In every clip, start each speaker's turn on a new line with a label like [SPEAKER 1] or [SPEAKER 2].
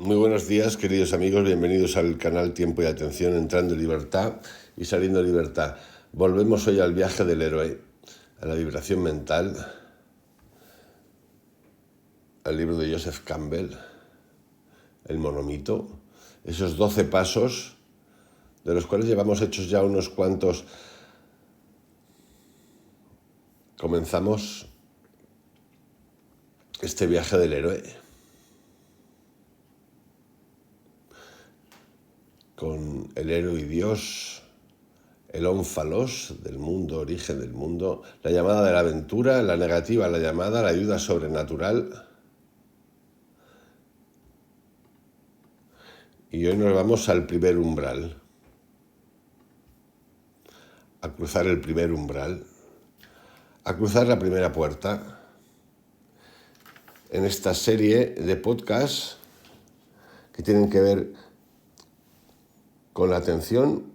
[SPEAKER 1] Muy buenos días, queridos amigos, bienvenidos al canal Tiempo y Atención, entrando en libertad y saliendo en libertad. Volvemos hoy al viaje del héroe, a la vibración mental, al libro de Joseph Campbell, el monomito, esos 12 pasos, de los cuales llevamos hechos ya unos cuantos. Comenzamos este viaje del héroe con el héroe y Dios, el ónfalos del mundo, origen del mundo, la llamada de la aventura, la negativa, la llamada, la ayuda sobrenatural. Y hoy nos vamos al primer umbral, a cruzar el primer umbral, a cruzar la primera puerta. En esta serie de podcasts que tienen que ver con la atención,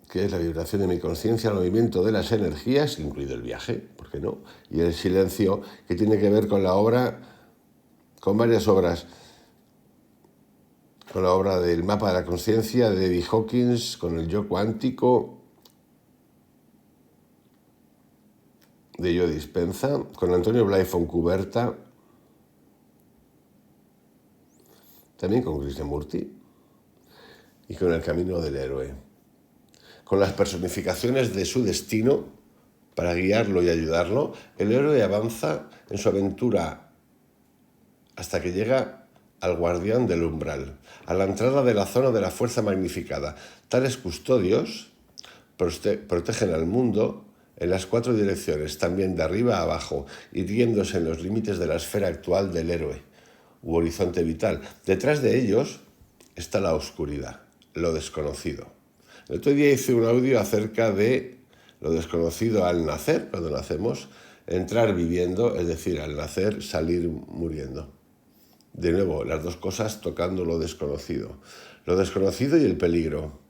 [SPEAKER 1] que es la vibración de mi conciencia, el movimiento de las energías, incluido el viaje, ¿por qué no? Y el silencio, que tiene que ver con la obra, con varias obras, con la obra del mapa de la conciencia de David Hawkins, con el yo cuántico de Joe Dispenza, con Antonio Blay Foncuberta, también con Krishnamurti, y con el camino del héroe, con las personificaciones de su destino para guiarlo y ayudarlo. El héroe avanza en su aventura hasta que llega al guardián del umbral, a la entrada de la zona de la fuerza magnificada. Tales custodios protegen al mundo en las 4 direcciones, también de arriba a abajo, hiriéndose en los límites de la esfera actual del héroe u horizonte vital. Detrás de ellos está la oscuridad, lo desconocido. El otro día hice un audio acerca de lo desconocido al nacer, cuando nacemos, entrar viviendo, es decir, al nacer salir muriendo. De nuevo, las dos cosas tocando lo desconocido y el peligro.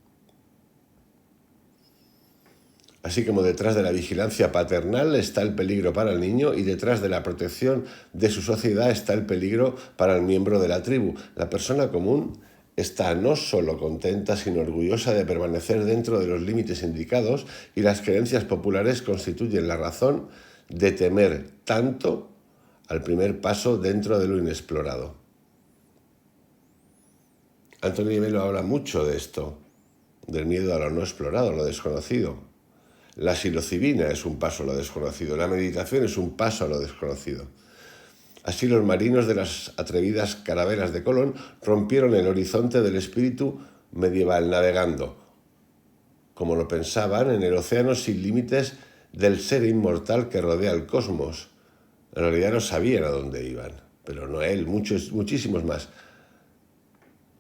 [SPEAKER 1] Así como detrás de la vigilancia paternal está el peligro para el niño y detrás de la protección de su sociedad está el peligro para el miembro de la tribu. La persona común está no solo contenta, sino orgullosa de permanecer dentro de los límites indicados, y las creencias populares constituyen la razón de temer tanto al primer paso dentro de lo inexplorado. Antonio Melo habla mucho de esto, del miedo a lo no explorado, a lo desconocido. La psilocibina es un paso a lo desconocido, la meditación es un paso a lo desconocido. Así los marinos de las atrevidas carabelas de Colón rompieron el horizonte del espíritu medieval navegando, como lo pensaban, en el océano sin límites del ser inmortal que rodea el cosmos. En realidad no sabían a dónde iban, pero no él, muchísimos más,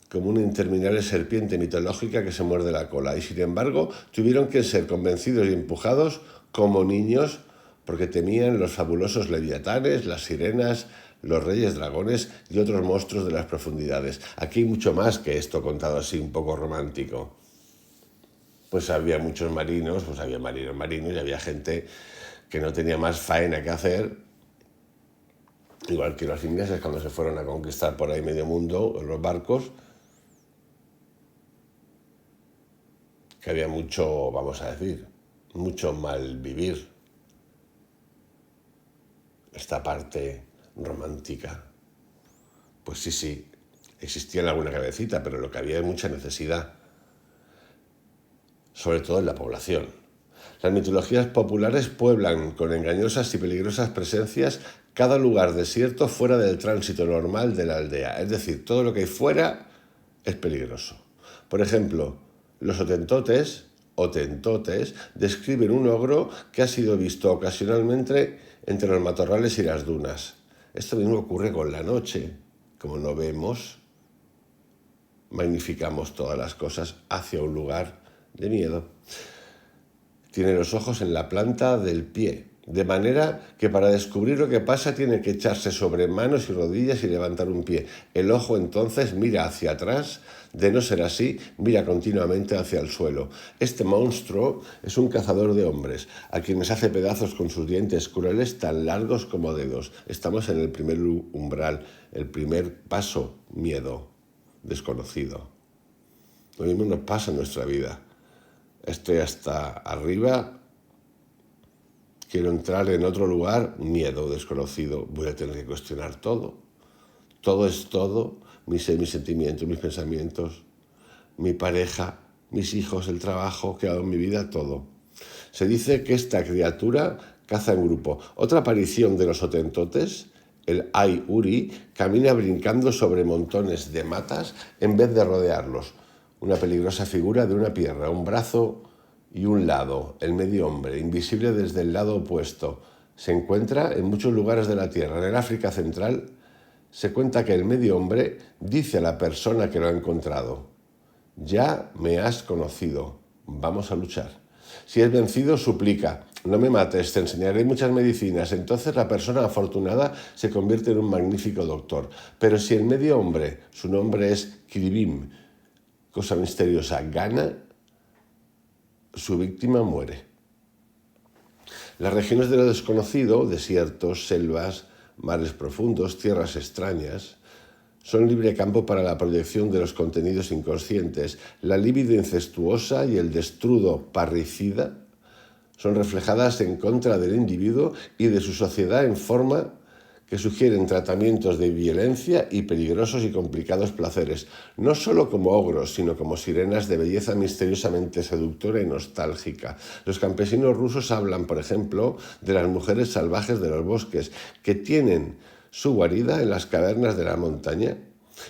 [SPEAKER 1] como una interminable serpiente mitológica que se muerde la cola. Y sin embargo tuvieron que ser convencidos y empujados como niños, porque temían los fabulosos leviatanes, las sirenas, los reyes dragones y otros monstruos de las profundidades. Aquí hay mucho más que esto contado así, un poco romántico. Pues había muchos marinos, había marinos y había gente que no tenía más faena que hacer, igual que los ingleses cuando se fueron a conquistar por ahí medio mundo en los barcos, que había mucho, vamos a decir, mucho mal vivir. Esta parte romántica, pues sí, existía en alguna cabecita, pero lo que había es mucha necesidad, sobre todo en la población. Las mitologías populares pueblan con engañosas y peligrosas presencias cada lugar desierto fuera del tránsito normal de la aldea, es decir, todo lo que hay fuera es peligroso. Por ejemplo, los otentotes describen un ogro que ha sido visto ocasionalmente entre los matorrales y las dunas. Esto mismo ocurre con la noche. Como no vemos, magnificamos todas las cosas hacia un lugar de miedo. Tiene los ojos en la planta del pie, de manera que para descubrir lo que pasa tiene que echarse sobre manos y rodillas y levantar un pie. El ojo entonces mira hacia atrás, De no ser así, mira continuamente hacia el suelo. Este monstruo es un cazador de hombres, a quienes hace pedazos con sus dientes crueles tan largos como dedos. Estamos en el primer umbral, el primer paso, miedo, desconocido. Lo mismo nos pasa en nuestra vida. Estoy hasta arriba, quiero entrar en otro lugar, miedo, desconocido, voy a tener que cuestionar todo. Todo es todo, mis sentimientos, mis pensamientos, mi pareja, mis hijos, el trabajo que hago en mi vida, todo. Se dice que esta criatura caza en grupo. Otra aparición de los Hotentotes, el Ai-Uri, camina brincando sobre montones de matas en vez de rodearlos. Una peligrosa figura de una pierna, un brazo y un lado, el medio hombre, invisible desde el lado opuesto. Se encuentra en muchos lugares de la Tierra. En el África Central se cuenta que el medio hombre dice a la persona que lo ha encontrado: ya me has conocido, vamos a luchar. Si es vencido, suplica: no me mates, te enseñaré muchas medicinas. Entonces la persona afortunada se convierte en un magnífico doctor. Pero si el medio hombre, su nombre es Kiribim, cosa misteriosa, gana, su víctima muere. Las regiones de lo desconocido, desiertos, selvas, mares profundos, tierras extrañas, son libre campo para la proyección de los contenidos inconscientes. La libido incestuosa y el destrudo parricida son reflejadas en contra del individuo y de su sociedad en forma que sugieren tratamientos de violencia y peligrosos y complicados placeres, no solo como ogros, sino como sirenas de belleza misteriosamente seductora y nostálgica. Los campesinos rusos hablan, por ejemplo, de las mujeres salvajes de los bosques, que tienen su guarida en las cavernas de la montaña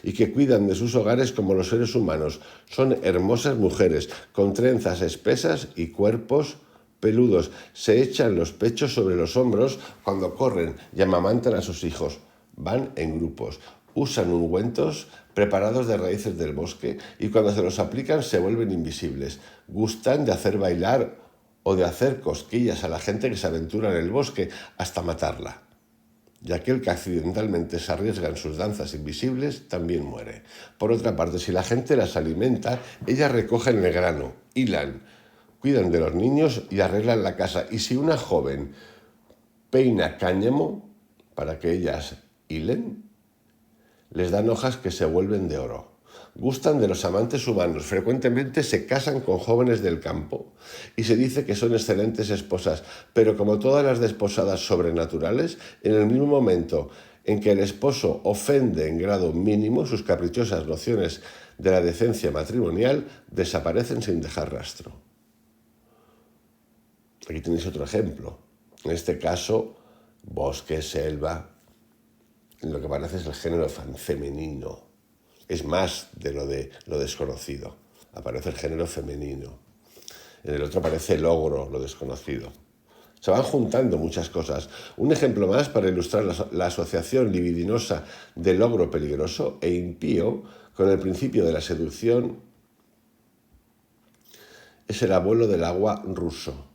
[SPEAKER 1] y que cuidan de sus hogares como los seres humanos. Son hermosas mujeres, con trenzas espesas y cuerpos peludos. Se echan los pechos sobre los hombros cuando corren y amamantan a sus hijos. Van en grupos, usan ungüentos preparados de raíces del bosque y cuando se los aplican se vuelven invisibles. Gustan de hacer bailar o de hacer cosquillas a la gente que se aventura en el bosque hasta matarla. Y aquel que accidentalmente se arriesga en sus danzas invisibles también muere. Por otra parte, si la gente las alimenta, ellas recogen el grano, hilan, cuidan de los niños y arreglan la casa. Y si una joven peina cáñamo para que ellas hilen, les dan hojas que se vuelven de oro. Gustan de los amantes humanos, frecuentemente se casan con jóvenes del campo y se dice que son excelentes esposas, pero como todas las desposadas sobrenaturales, en el mismo momento en que el esposo ofende en grado mínimo, sus caprichosas nociones de la decencia matrimonial desaparecen sin dejar rastro. Aquí tenéis otro ejemplo. En este caso, bosque, selva, lo que parece es el género femenino. Es más de lo desconocido. Aparece el género femenino. En el otro aparece el ogro, lo desconocido. Se van juntando muchas cosas. Un ejemplo más para ilustrar la asociación libidinosa del ogro peligroso e impío con el principio de la seducción es el abuelo del agua ruso.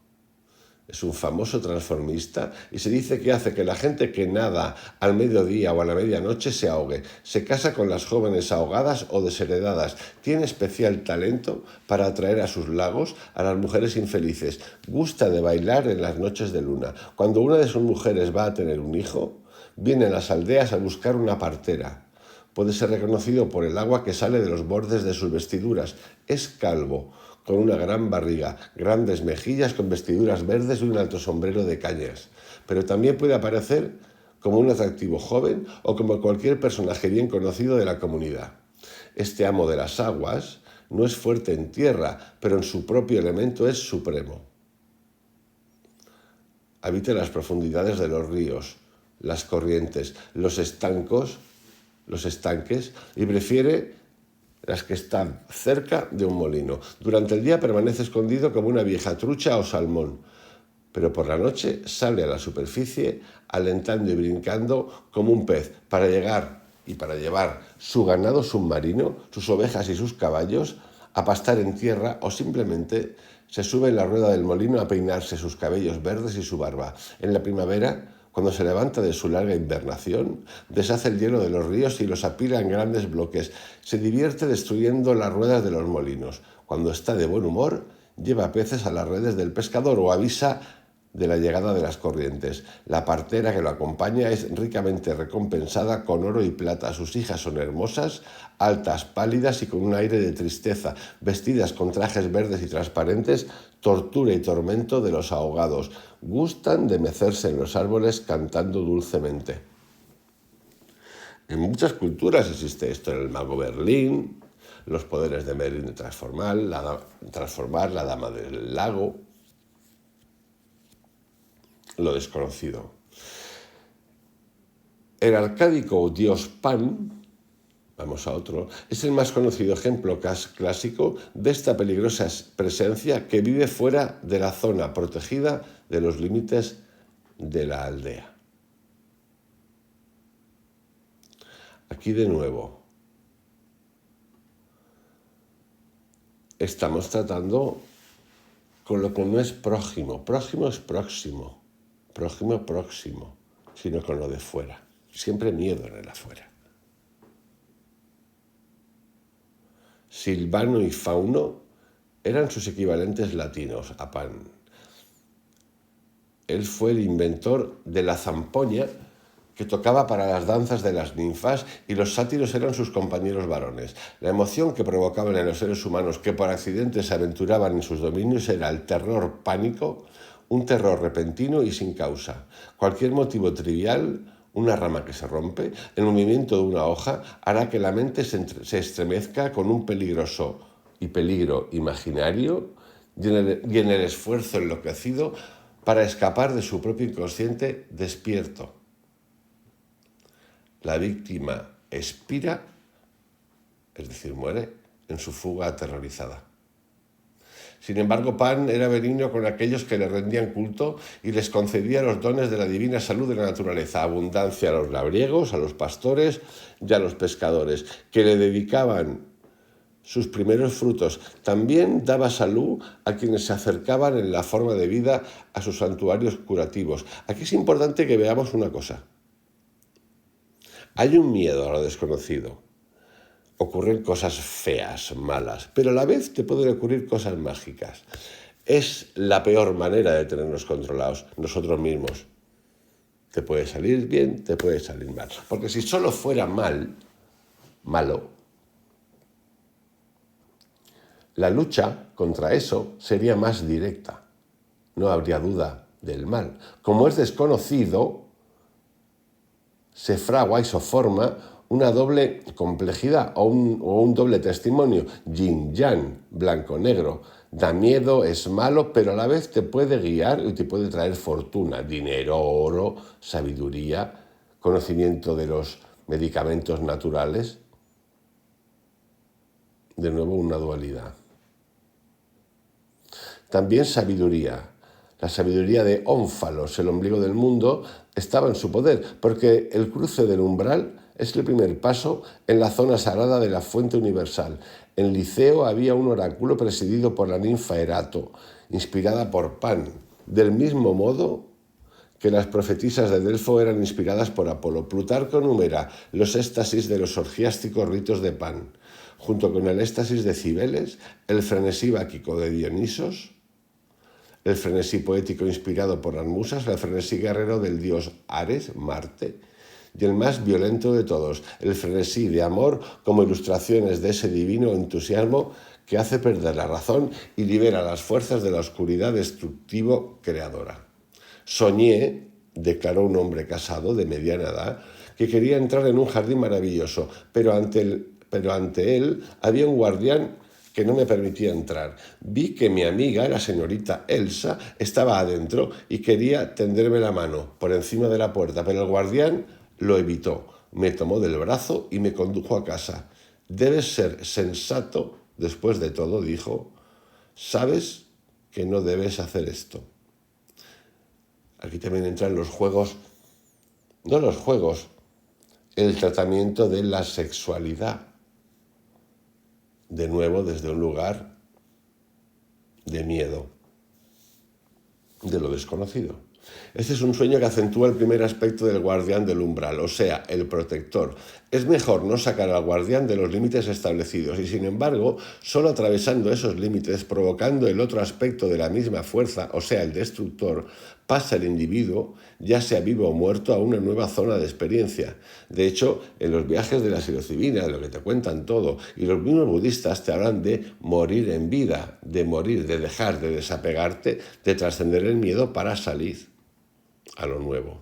[SPEAKER 1] Es un famoso transformista y se dice que hace que la gente que nada al mediodía o a la medianoche se ahogue. Se casa con las jóvenes ahogadas o desheredadas. Tiene especial talento para atraer a sus lagos a las mujeres infelices. Gusta de bailar en las noches de luna. Cuando una de sus mujeres va a tener un hijo, viene a las aldeas a buscar una partera. Puede ser reconocido por el agua que sale de los bordes de sus vestiduras. Es calvo, con una gran barriga, grandes mejillas con vestiduras verdes y un alto sombrero de cañas. Pero también puede aparecer como un atractivo joven o como cualquier personaje bien conocido de la comunidad. Este amo de las aguas no es fuerte en tierra, pero en su propio elemento es supremo. Habita en las profundidades de los ríos, las corrientes, los estanques y prefiere las que están cerca de un molino. Durante el día permanece escondido como una vieja trucha o salmón, pero por la noche sale a la superficie alentando y brincando como un pez para llevar su ganado submarino, sus ovejas y sus caballos a pastar en tierra o simplemente se sube en la rueda del molino a peinarse sus cabellos verdes y su barba. En la primavera Cuando se levanta de su larga invernación, deshace el hielo de los ríos y los apila en grandes bloques. Se divierte destruyendo las ruedas de los molinos. Cuando está de buen humor, lleva peces a las redes del pescador o avisa de la llegada de las corrientes. La partera que lo acompaña es ricamente recompensada con oro y plata. Sus hijas son hermosas, altas, pálidas y con un aire de tristeza, vestidas con trajes verdes y transparentes, tortura y tormento de los ahogados. Gustan de mecerse en los árboles cantando dulcemente. En muchas culturas existe esto. En el mago Merlín, los poderes de Merlín de transformar, la dama del lago, lo desconocido. El arcádico dios Pan, vamos a otro, es el más conocido ejemplo clásico de esta peligrosa presencia que vive fuera de la zona protegida de los límites de la aldea. Aquí de nuevo estamos tratando con lo que no es prójimo. Prójimo es próximo. Próximo, sino con lo de fuera. Siempre miedo en el afuera. Silvano y Fauno eran sus equivalentes latinos a Pan. Él fue el inventor de la zampoña que tocaba para las danzas de las ninfas y los sátiros eran sus compañeros varones. La emoción que provocaban en los seres humanos que por accidente se aventuraban en sus dominios era el terror pánico, un terror repentino y sin causa. Cualquier motivo trivial, una rama que se rompe, el movimiento de una hoja, hará que la mente se estremezca con un peligro imaginario y en el esfuerzo enloquecido para escapar de su propio inconsciente despierto. La víctima expira, es decir, muere, en su fuga aterrorizada. Sin embargo, Pan era benigno con aquellos que le rendían culto y les concedía los dones de la divina salud de la naturaleza, abundancia a los labriegos, a los pastores y a los pescadores, que le dedicaban sus primeros frutos. También daba salud a quienes se acercaban en la forma de vida a sus santuarios curativos. Aquí es importante que veamos una cosa. Hay un miedo a lo desconocido. Ocurren cosas feas, malas, pero a la vez te pueden ocurrir cosas mágicas. Es la peor manera de tenernos controlados, nosotros mismos. Te puede salir bien, te puede salir mal. Porque si solo fuera malo, la lucha contra eso sería más directa. No habría duda del mal. Como es desconocido, se fragua y se forma una doble complejidad o un doble testimonio, yin-yang, blanco-negro. Da miedo, es malo, pero a la vez te puede guiar y te puede traer fortuna, dinero, oro, sabiduría, conocimiento de los medicamentos naturales. De nuevo, una dualidad. También sabiduría. La sabiduría de Ónfalos, el ombligo del mundo, estaba en su poder, porque el cruce del umbral es el primer paso en la zona sagrada de la fuente universal. En Liceo había un oráculo presidido por la ninfa Erato, inspirada por Pan, del mismo modo que las profetisas de Delfo eran inspiradas por Apolo. Plutarco numera los éxtasis de los orgiásticos ritos de Pan, junto con el éxtasis de Cibeles, el frenesí báquico de Dionisos, el frenesí poético inspirado por las musas, el frenesí guerrero del dios Ares, Marte, y el más violento de todos, el frenesí de amor como ilustraciones de ese divino entusiasmo que hace perder la razón y libera las fuerzas de la oscuridad destructivo creadora. Soñé, declaró un hombre casado de mediana edad, que quería entrar en un jardín maravilloso, pero ante él había un guardián que no me permitía entrar. Vi que mi amiga, la señorita Elsa, estaba adentro y quería tenderme la mano por encima de la puerta, pero el guardián lo evitó. Me tomó del brazo y me condujo a casa. Debes ser sensato, después de todo, dijo. Sabes que no debes hacer esto. Aquí también entran los juegos, el tratamiento de la sexualidad. De nuevo, desde un lugar de miedo, de lo desconocido. Este es un sueño que acentúa el primer aspecto del guardián del umbral, o sea, el protector. Es mejor no sacar al guardián de los límites establecidos y, sin embargo, solo atravesando esos límites, provocando el otro aspecto de la misma fuerza, o sea, el destructor, pasa el individuo, ya sea vivo o muerto, a una nueva zona de experiencia. De hecho, en los viajes de la psilocibina, de lo que te cuentan todo, y los mismos budistas te hablan de morir en vida, de morir, de dejar, de desapegarte, de trascender el miedo para salir a lo nuevo.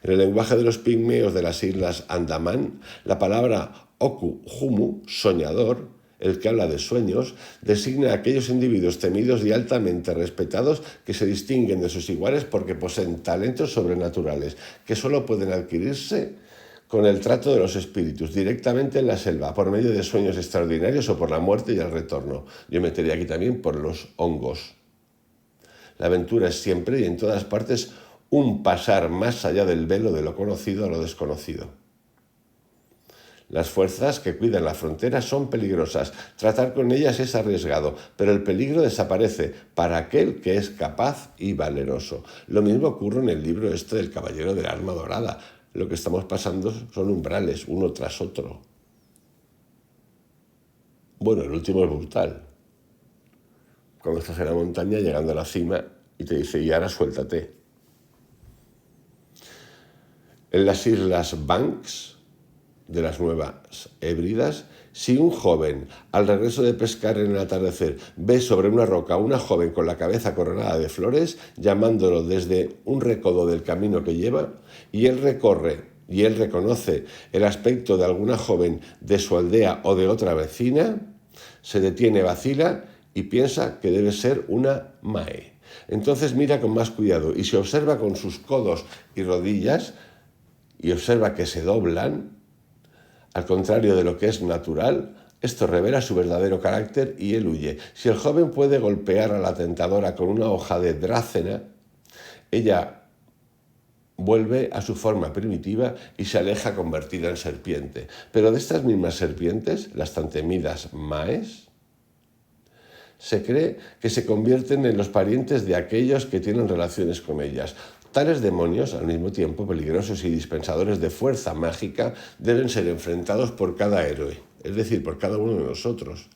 [SPEAKER 1] En el lenguaje de los pigmeos de las islas Andamán, la palabra oku-humu, soñador, el que habla de sueños, designa a aquellos individuos temidos y altamente respetados que se distinguen de sus iguales porque poseen talentos sobrenaturales que solo pueden adquirirse con el trato de los espíritus, directamente en la selva, por medio de sueños extraordinarios o por la muerte y el retorno. Yo metería aquí también por los hongos. La aventura es siempre y en todas partes un pasar más allá del velo de lo conocido a lo desconocido. Las fuerzas que cuidan la frontera son peligrosas. Tratar con ellas es arriesgado, pero el peligro desaparece para aquel que es capaz y valeroso. Lo mismo ocurre en el libro del Caballero del Arma Dorada. Lo que estamos pasando son umbrales, uno tras otro. Bueno, el último es brutal. Cuando estás en la montaña, llegando a la cima, y te dice, y ahora suéltate. En las islas Banks, de las Nuevas Hébridas, si un joven, al regreso de pescar en el atardecer, ve sobre una roca a una joven con la cabeza coronada de flores, llamándolo desde un recodo del camino que lleva, y él reconoce el aspecto de alguna joven de su aldea o de otra vecina, se detiene, vacila y piensa que debe ser una mae. Entonces mira con más cuidado y se observa con sus codos y rodillas y observa que se doblan, al contrario de lo que es natural. Esto revela su verdadero carácter y él huye. Si el joven puede golpear a la tentadora con una hoja de drácena, ella vuelve a su forma primitiva y se aleja convertida en serpiente. Pero de estas mismas serpientes, las tan temidas maes, se cree que se convierten en los parientes de aquellos que tienen relaciones con ellas. Tales demonios, al mismo tiempo peligrosos y dispensadores de fuerza mágica, deben ser enfrentados por cada héroe, es decir, por cada uno de nosotros,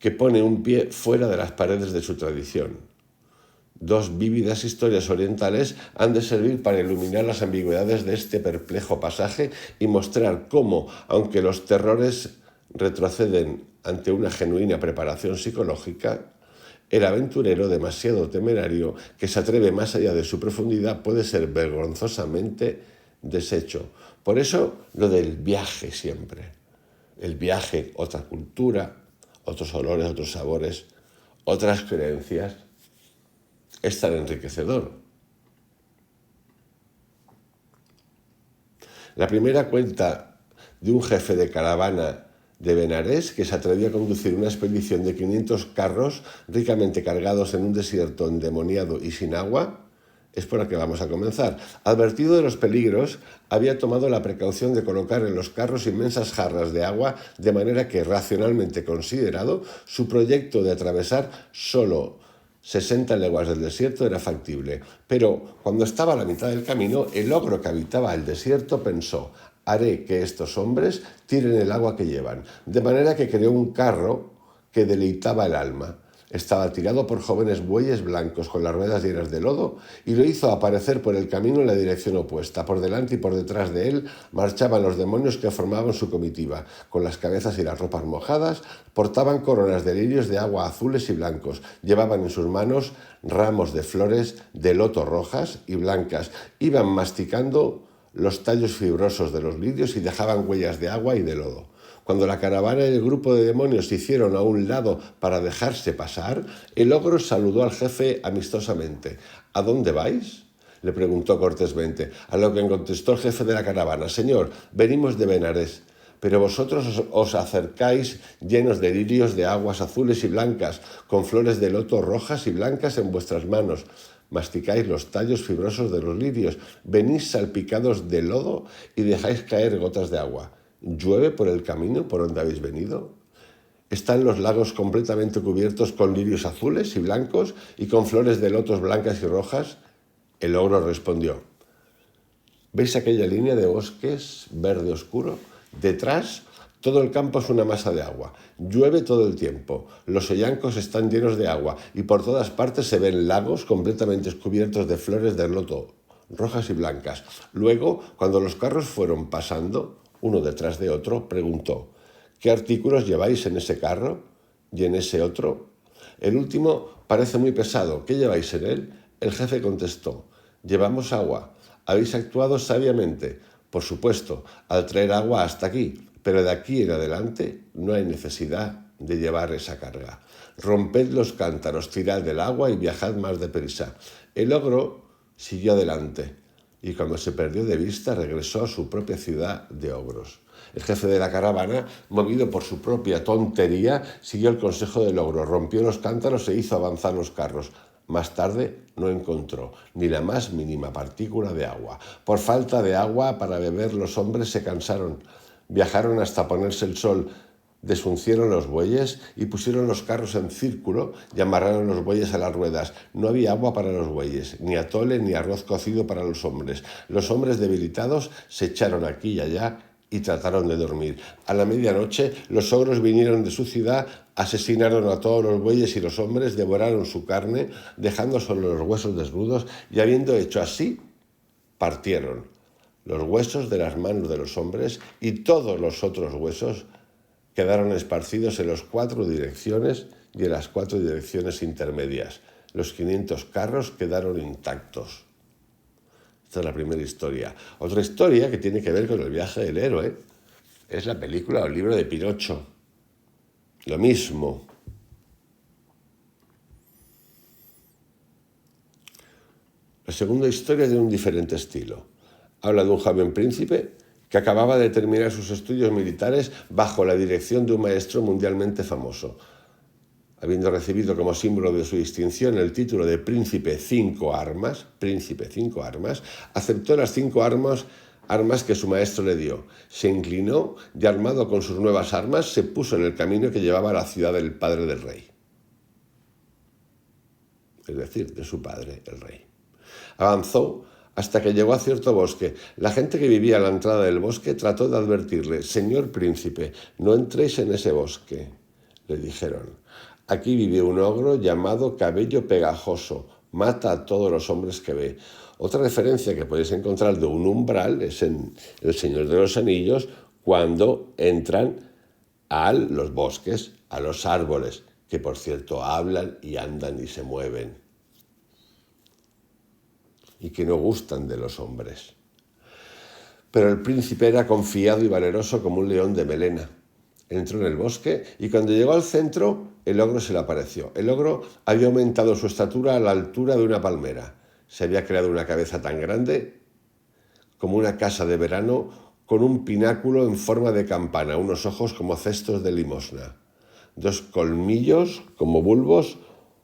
[SPEAKER 1] que pone un pie fuera de las paredes de su tradición. Dos vívidas historias orientales han de servir para iluminar las ambigüedades de este perplejo pasaje y mostrar cómo, aunque los terrores retroceden ante una genuina preparación psicológica, el aventurero demasiado temerario que se atreve más allá de su profundidad puede ser vergonzosamente deshecho. Por eso lo del viaje siempre. El viaje, otra cultura, otros olores, otros sabores, otras creencias, es tan enriquecedor. La primera cuenta de un jefe de caravana de Benarés que se atrevió a conducir una expedición de 500 carros ricamente cargados en un desierto endemoniado y sin agua. Es por la que vamos a comenzar. Advertido de los peligros, había tomado la precaución de colocar en los carros inmensas jarras de agua, de manera que, racionalmente considerado, su proyecto de atravesar solo 60 leguas del desierto era factible. Pero cuando estaba a la mitad del camino, el ogro que habitaba el desierto pensó: haré que estos hombres tiren el agua que llevan. De manera que creó un carro que deleitaba el alma. Estaba tirado por jóvenes bueyes blancos con las ruedas llenas de lodo y lo hizo aparecer por el camino en la dirección opuesta. Por delante y por detrás de él marchaban los demonios que formaban su comitiva. Con las cabezas y las ropas mojadas, portaban coronas de lirios de agua azules y blancos. Llevaban en sus manos ramos de flores de loto rojas y blancas. Iban masticando los tallos fibrosos de los lirios y dejaban huellas de agua y de lodo. Cuando la caravana y el grupo de demonios se hicieron a un lado para dejarse pasar, el ogro saludó al jefe amistosamente. ¿A dónde vais?, le preguntó cortésmente, a lo que contestó el jefe de la caravana: Señor, venimos de Benarés, pero vosotros os acercáis llenos de lirios de aguas azules y blancas, con flores de loto rojas y blancas en vuestras manos. Masticáis los tallos fibrosos de los lirios, venís salpicados de lodo y dejáis caer gotas de agua. ¿Llueve por el camino por donde habéis venido? Están los lagos completamente cubiertos con lirios azules y blancos y con flores de lotos blancas y rojas. El ogro respondió: ¿veis aquella línea de bosques verde oscuro? Detrás, todo el campo es una masa de agua. Llueve todo el tiempo. Los sollancos están llenos de agua y por todas partes se ven lagos completamente cubiertos de flores de loto rojas y blancas. Luego, cuando los carros fueron pasando, uno detrás de otro, preguntó: ¿qué artículos lleváis en ese carro y en ese otro? El último parece muy pesado. ¿Qué lleváis en él? El jefe contestó: llevamos agua. Habéis actuado sabiamente, por supuesto, al traer agua hasta aquí, pero de aquí en adelante no hay necesidad de llevar esa carga. Romped los cántaros, tirad del agua y viajad más deprisa. El ogro siguió adelante y cuando se perdió de vista regresó a su propia ciudad de ogros. El jefe de la caravana, movido por su propia tontería, siguió el consejo del ogro, rompió los cántaros e hizo avanzar los carros. Más tarde no encontró ni la más mínima partícula de agua. Por falta de agua para beber, los hombres se cansaron. Viajaron hasta ponerse el sol, desuncieron los bueyes y pusieron los carros en círculo y amarraron los bueyes a las ruedas. No había agua para los bueyes, ni atole ni arroz cocido para los hombres. Los hombres debilitados se echaron aquí y allá y trataron de dormir. A la medianoche los ogros vinieron de su ciudad, asesinaron a todos los bueyes y los hombres devoraron su carne, dejando solo los huesos desnudos, y habiendo hecho así, partieron los huesos de las manos de los hombres y todos los otros huesos quedaron esparcidos en las 4 direcciones y en las 4 direcciones intermedias. Los 500 carros quedaron intactos. Esta es la primera historia. Otra historia que tiene que ver con el viaje del héroe es la película o el libro de Pinocho. Lo mismo. La segunda historia es de un diferente estilo. Habla de un joven príncipe que acababa de terminar sus estudios militares bajo la dirección de un maestro mundialmente famoso. Habiendo recibido como símbolo de su distinción el título de Príncipe 5 Armas, aceptó las 5 armas que su maestro le dio. Se inclinó y, armado con sus nuevas armas, se puso en el camino que llevaba a la ciudad del padre del rey. Es decir, de su padre, el rey. Avanzó hasta que llegó a cierto bosque. La gente que vivía a la entrada del bosque trató de advertirle: «Señor príncipe, no entréis en ese bosque», le dijeron. «Aquí vive un ogro llamado Cabello Pegajoso. Mata a todos los hombres que ve». Otra referencia que podéis encontrar de un umbral es en El Señor de los Anillos, cuando entran a los bosques, a los árboles, que por cierto hablan y andan y se mueven, y que no gustan de los hombres. Pero el príncipe era confiado y valeroso como un león de melena. Entró en el bosque y cuando llegó al centro, el ogro se le apareció. El ogro había aumentado su estatura a la altura de una palmera. Se había creado una cabeza tan grande como una casa de verano, con un pináculo en forma de campana, unos ojos como cestos de limosna, 2 colmillos como bulbos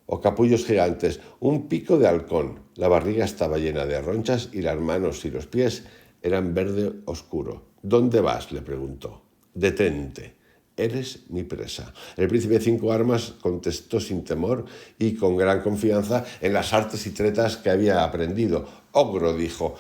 [SPEAKER 1] o capullos gigantes, un pico de halcón. La barriga estaba llena de ronchas y las manos y los pies eran verde oscuro. «¿Dónde vas?», le preguntó. «Detente. Eres mi presa». El príncipe 5 Armas contestó sin temor y con gran confianza en las artes y tretas que había aprendido. «Ogro», dijo,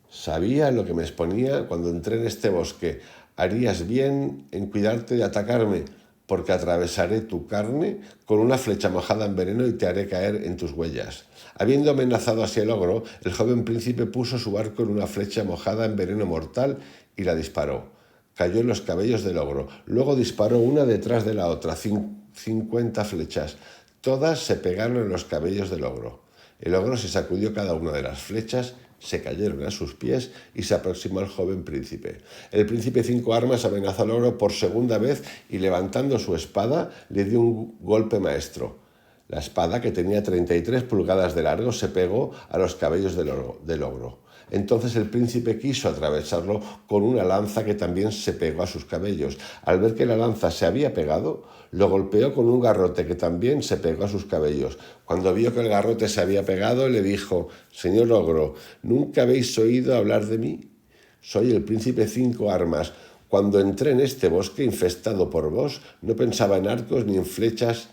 [SPEAKER 1] «sabía lo que me exponía cuando entré en este bosque. Harías bien en cuidarte de atacarme, porque atravesaré tu carne con una flecha mojada en veneno y te haré caer en tus huellas». Habiendo amenazado así el ogro, el joven príncipe puso su arco en una flecha mojada en veneno mortal y la disparó. Cayó en los cabellos del ogro. Luego disparó una detrás de la otra, 50 flechas. Todas se pegaron en los cabellos del ogro. El ogro se sacudió cada una de las flechas, se cayeron a sus pies y se aproximó al joven príncipe. El príncipe 5 Armas amenazó al ogro por segunda vez y, levantando su espada, le dio un golpe maestro. La espada, que tenía 33 pulgadas de largo, se pegó a los cabellos del ogro. Entonces el príncipe quiso atravesarlo con una lanza que también se pegó a sus cabellos. Al ver que la lanza se había pegado, lo golpeó con un garrote que también se pegó a sus cabellos. Cuando vio que el garrote se había pegado, le dijo: «Señor ogro, ¿nunca habéis oído hablar de mí? Soy el príncipe 5 Armas. Cuando entré en este bosque infestado por vos, no pensaba en arcos ni en flechas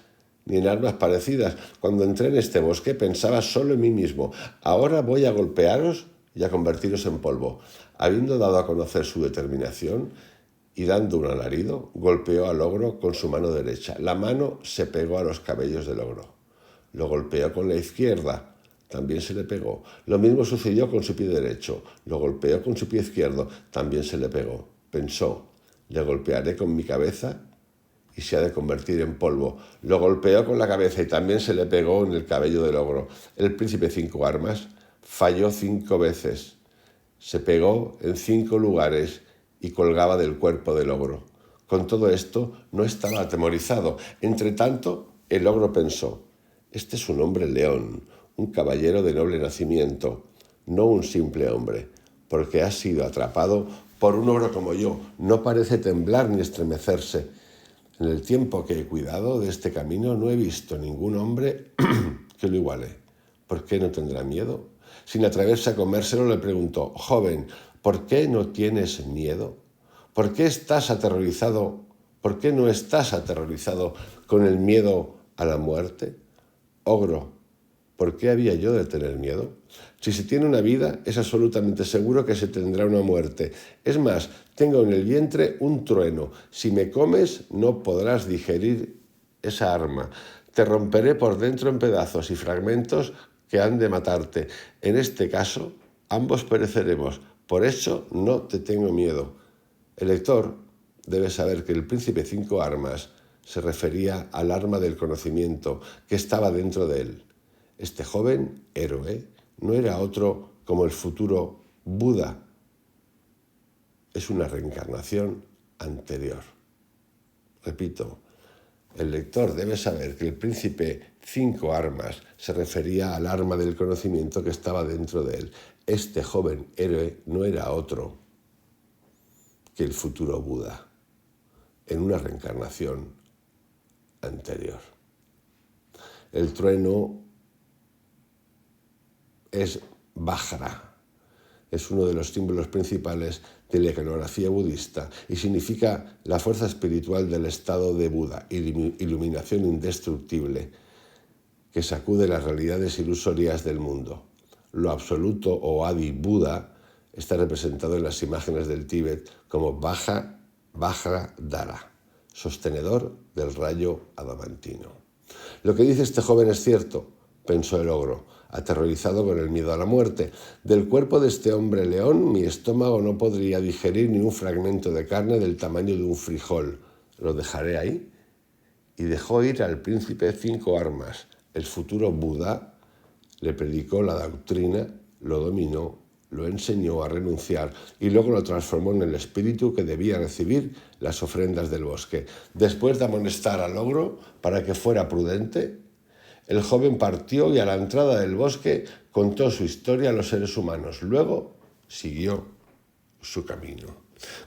[SPEAKER 1] ni en armas parecidas. Cuando entré en este bosque pensaba solo en mí mismo. Ahora voy a golpearos y a convertiros en polvo. Habiendo dado a conocer su determinación y dando un alarido, golpeó al ogro con su mano derecha. La mano se pegó a los cabellos del ogro. Lo golpeó con la izquierda. También se le pegó. Lo mismo sucedió con su pie derecho. Lo golpeó con su pie izquierdo. También se le pegó. Pensó, le golpearé con mi cabeza y se ha de convertir en polvo. Lo golpeó con la cabeza y también se le pegó en el cabello del ogro. El príncipe 5 armas falló 5 veces. Se pegó en 5 lugares y colgaba del cuerpo del ogro. Con todo esto no estaba atemorizado. Entre tanto, el ogro pensó, este es un hombre león, un caballero de noble nacimiento, no un simple hombre, porque ha sido atrapado por un ogro como yo. No parece temblar ni estremecerse. En el tiempo que he cuidado de este camino no he visto ningún hombre que lo iguale. ¿Por qué no tendrá miedo? Sin atreverse a comérselo le preguntó, joven, ¿por qué no tienes miedo? ¿Por qué estás aterrorizado? ¿Por qué no estás aterrorizado con el miedo a la muerte? Ogro, ¿por qué había yo de tener miedo? Si se tiene una vida, es absolutamente seguro que se tendrá una muerte. Es más, tengo en el vientre un trueno. Si me comes, no podrás digerir esa arma. Te romperé por dentro en pedazos y fragmentos que han de matarte. En este caso, ambos pereceremos. Por eso no te tengo miedo. El lector debe saber que el príncipe 5 armas se refería al arma del conocimiento que estaba dentro de él. Este joven héroe no era otro como el futuro Buda. Es una reencarnación anterior. Repito, el lector debe saber que el príncipe 5 armas se refería al arma del conocimiento que estaba dentro de él. Este joven héroe no era otro que el futuro Buda en una reencarnación anterior. El trueno es Vajra, es uno de los símbolos principales de la iconografía budista y significa la fuerza espiritual del estado de Buda, iluminación indestructible que sacude las realidades ilusorias del mundo. Lo absoluto o Adi Buda está representado en las imágenes del Tíbet como Vajra Dara, sostenedor del rayo adamantino. Lo que dice este joven es cierto, pensó el ogro, aterrorizado con el miedo a la muerte. Del cuerpo de este hombre león, mi estómago no podría digerir ni un fragmento de carne del tamaño de un frijol. Lo dejaré ahí. Y dejó ir al príncipe 5 armas. El futuro Buda le predicó la doctrina, lo dominó, lo enseñó a renunciar y luego lo transformó en el espíritu que debía recibir las ofrendas del bosque. Después de amonestar al ogro para que fuera prudente, el joven partió y a la entrada del bosque contó su historia a los seres humanos. Luego siguió su camino.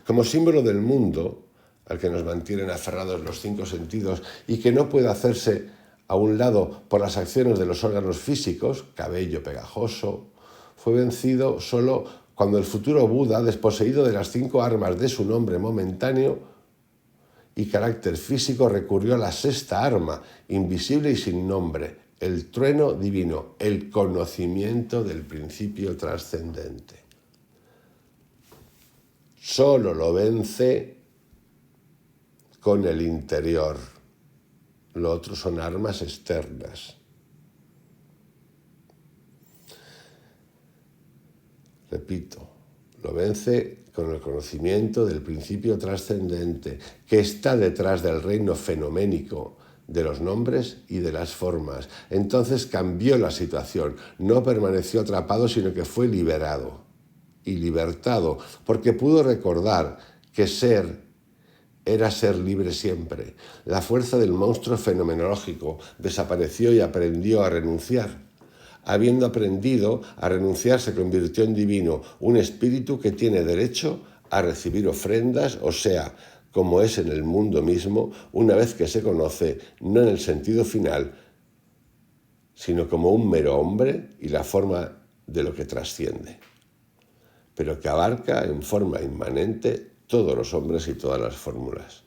[SPEAKER 1] Como símbolo del mundo al que nos mantienen aferrados los 5 sentidos y que no puede hacerse a un lado por las acciones de los órganos físicos, cabello pegajoso, fue vencido solo cuando el futuro Buda, desposeído de las 5 armas de su nombre momentáneo y carácter físico, recurrió a la 6ª arma, invisible y sin nombre, el trueno divino, el conocimiento del principio trascendente. Solo lo vence con el interior. Lo otro son armas externas. Repito, lo vence con el conocimiento del principio trascendente que está detrás del reino fenoménico de los nombres y de las formas. Entonces cambió la situación, no permaneció atrapado, sino que fue liberado y libertado, porque pudo recordar que ser era ser libre siempre. La fuerza del monstruo fenomenológico desapareció y aprendió a renunciar. Habiendo aprendido a renunciar, se convirtió en divino, un espíritu que tiene derecho a recibir ofrendas, o sea, como es en el mundo mismo, una vez que se conoce, no en el sentido final, sino como un mero hombre y la forma de lo que trasciende, pero que abarca en forma inmanente todos los hombres y todas las fórmulas.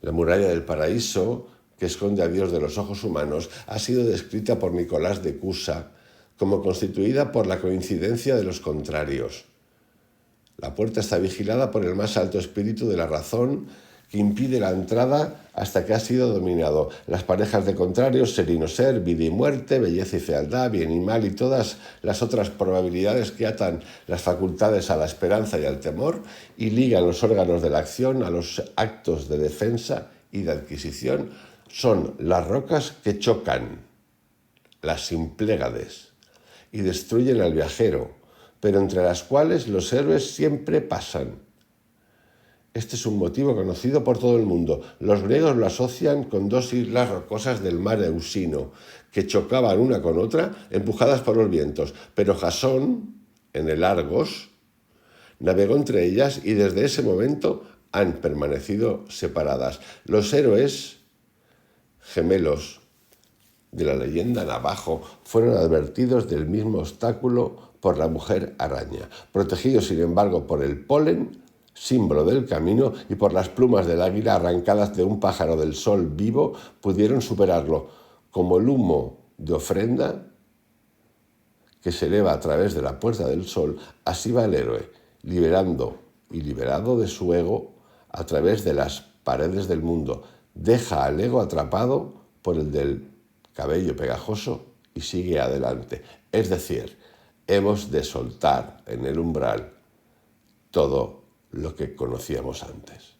[SPEAKER 1] La muralla del paraíso, que esconde a Dios de los ojos humanos, ha sido descrita por Nicolás de Cusa como constituida por la coincidencia de los contrarios. La puerta está vigilada por el más alto espíritu de la razón, que impide la entrada hasta que ha sido dominado. Las parejas de contrarios, ser y no ser, vida y muerte, belleza y fealdad, bien y mal y todas las otras probabilidades que atan las facultades a la esperanza y al temor y ligan los órganos de la acción a los actos de defensa y de adquisición, son las rocas que chocan, las simplégades, y destruyen al viajero, pero entre las cuales los héroes siempre pasan. Este es un motivo conocido por todo el mundo. Los griegos lo asocian con dos islas rocosas del mar Eusino, que chocaban una con otra, empujadas por los vientos. Pero Jasón, en el Argos, navegó entre ellas y desde ese momento han permanecido separadas. Los héroes gemelos de la leyenda navajo fueron advertidos del mismo obstáculo por la mujer araña, protegidos sin embargo por el polen, símbolo del camino, y por las plumas del águila arrancadas de un pájaro del sol vivo, pudieron superarlo. Como el humo de ofrenda que se eleva a través de la puerta del sol, así va el héroe, liberando y liberado de su ego a través de las paredes del mundo. Deja al ego atrapado por el del cabello pegajoso y sigue adelante. Es decir, hemos de soltar en el umbral todo lo que conocíamos antes.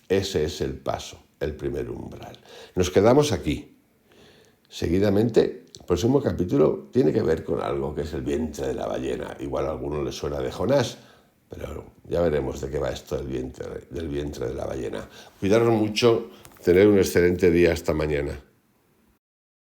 [SPEAKER 1] Ese es el paso, el primer umbral. Nos quedamos aquí. Seguidamente, el próximo capítulo tiene que ver con algo que es el vientre de la ballena. Igual a alguno le suena de Jonás, pero ya veremos de qué va esto del vientre de la ballena. Cuidaros mucho, tener un excelente día. Hasta mañana.